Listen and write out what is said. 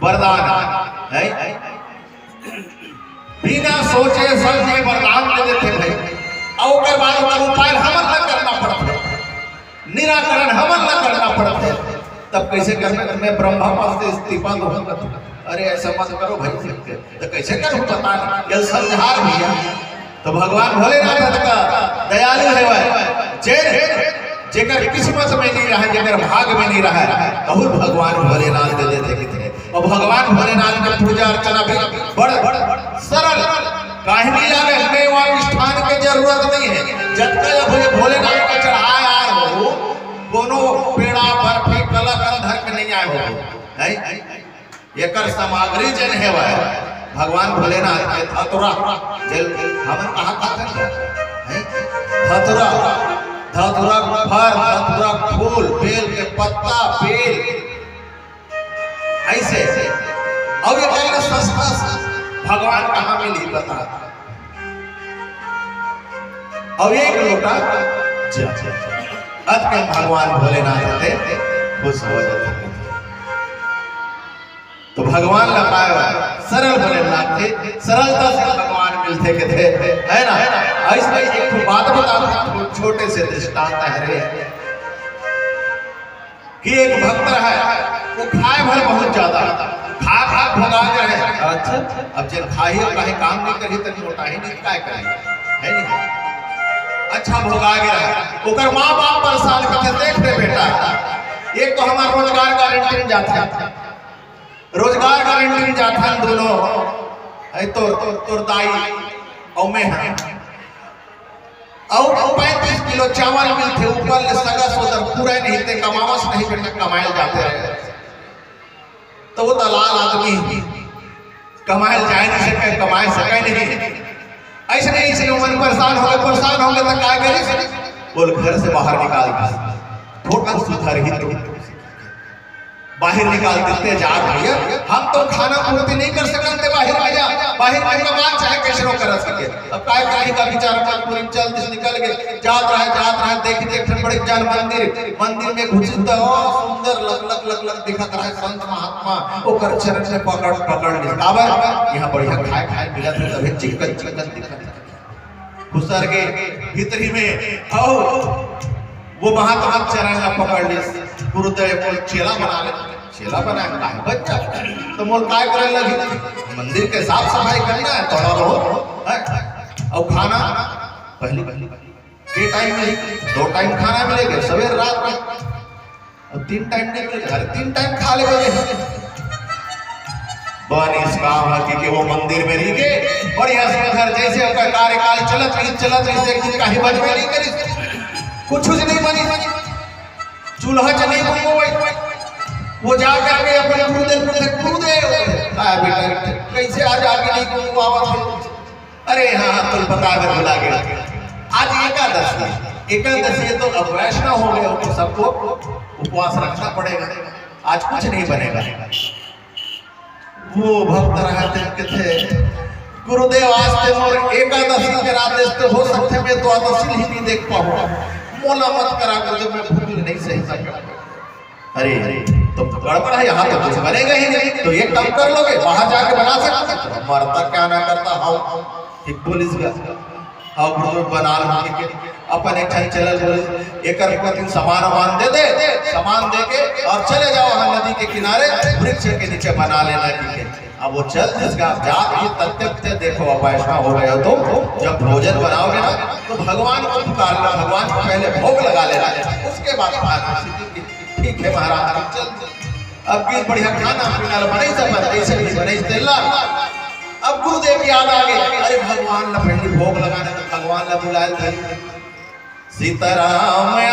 वरदान है, बिना सोचे समझे वरदान दे देते भाई, और ओकर बाद उपाय हमन न करना पड़ते, निराकरण हमन न करना पड़ते, तब कैसे करना? मैं ब्रह्मा पद से इस्तीफा दूंगा। अरे ऐसा मत करो भाई, तो कैसे करूं पता नहीं, ये समझार भैया। तो भगवान भोलेनाथ का दयालु है वह, जेकर किस्मत में नहीं रहा, जेकर भाग में नहीं रहा, बहुत भगवान भोलेनाथ दे देते कितने। और भगवान भोलेनाथ की पूजा अर्चना भी बड़ सरल, काहे नहीं लागे, हमें वहाँ स्थान की जरूरत नहीं है। जब तक भोलेनाथ का चढ़ाए यार हो, कोनो पेड़ा बर्फी कलक धर के नहीं आए हो, एकर सामग्री जन है वह भगवान भोलेनाथ के धतुरा, हम कहा धतुरा, धतुरा फल, धतुरा फूल, बेल के पत्ता, बेल ऐसे। अब ये सस्ता भगवान कहाँ मिली बता। अब एक लोटा अत के भगवान भोलेनाथ थे खुश हो जाते। तो भगवान लगाया सरल भोलेनाथ थे, सरलता से भगवान मिलते के थे, है ना? ऐसे एक बात बता, छोटे से दृष्टांत है कि एक भक्त है, वो खाए भर बहुत ज्यादा, खा भगा रहे। अच्छा, अब जब खाई कहीं काम नहीं करी तो मोटा ही नहीं, क्या करेंगे, है नहीं? अच्छा भोगा गया, ओकर माँ बाप परेशान करते, देख दे बेटा, एक तो हमारा रोजगार गारंटी जाता, रोजगार गारंटी जाता दोनों, तो दाई और मैं है, और 35 किलो चावल मिलते, ऊपर ले सगा सोदर पूरा नहीं थे, कमावस नहीं बेटा, कमाए जाते रहे। तो वो दलाल आदमी कमाए जाए नहीं सके, कमाए सके नहीं, ऐसे नहीं, इसलिए मन परेशान हो गए तो क्या करे, बोल घर से बाहर निकाल दे, थोड़ा सुधर ही तो बाहर निकाल देते जा भैया, हम तो खाना पूर्ति नहीं कर सकते, बाहर भैया, बाहर कमा चाहे कैसे कर सके। अब काय कहीं का विचार कर पूरी चल दिस निकल गए, जात रहा देख बड़े जान मंदिर में घुसी तो सुंदर लग दिखत रहा संत महात्मा, ओकर चरण से पकड़ निकाबर, यहाँ बढ़िया खाए मिलत है, तभी चिकन दिखत घुसर के भीतरी में, और वो महात्मा चरण में पकड़ ली, गुरुदेव बोल चेला बना ले, चेला बनाए काहे बच्चा, तो मोल काय करे लगी, मंदिर के साफ सफाई करना है, थोड़ा बहुत, और खाना पहली के टाइम में 2 टाइम खाना मिलेगा, सवेर रात में, और 3 टाइम नहीं मिलेगा, 3 टाइम खा ले बन इस काम है कि वो मंदिर में रह के बढ़िया से घर जैसे आपका कार्यकाल चलत रही, कहीं बजबे नहीं करी, कुछ नहीं बनी, चूल्हा चली वो जा करके अपने गुरुदेव बेटा कैसे आज आगे नहीं को आवाज, अरे हाँ तुम बता कर बुला गया, आज एकादशी तो अब वैष्णव हो गए, तो सबको उपवास रखना पड़ेगा, आज कुछ नहीं बनेगा। वो भक्त रहते थे, गुरुदेव आज ते मोर एकादशी के रात हो सकते मैं द्वादशी ही नहीं देख पाऊंगा, मोला मत करा कर, जब मैं भूख नहीं सही सकता। अरे तो गड़बड़ है, यहाँ तो कुछ बनेगा ही नहीं, तो एक काम कर लोगे, वहां जाके बना सकते, तो मरता क्या ना करता, हाँ पुलिस हाँ गुरुदेव बना लो, अपन एक चल बोले एक सामान दे सामान दे के और चले जाओ वहां नदी के किनारे, वृक्ष के नीचे बना लेना, ठीक है। अब वो चल जिसका जात तत्व देखो, अब ऐसा हो गया तो जब भोजन बनाओगे ना, तो भगवान को पुकारना, भगवान को पहले भोग लगा लेना, उसके बाद ठीक है महाराज चल, अब की बढ़िया खाना पीना बने बने। अब गुरुदेव की याद आ गई, अरे भगवान ने पहले भोग लगाने, तो भगवान ने बुलाया, सीताराम आए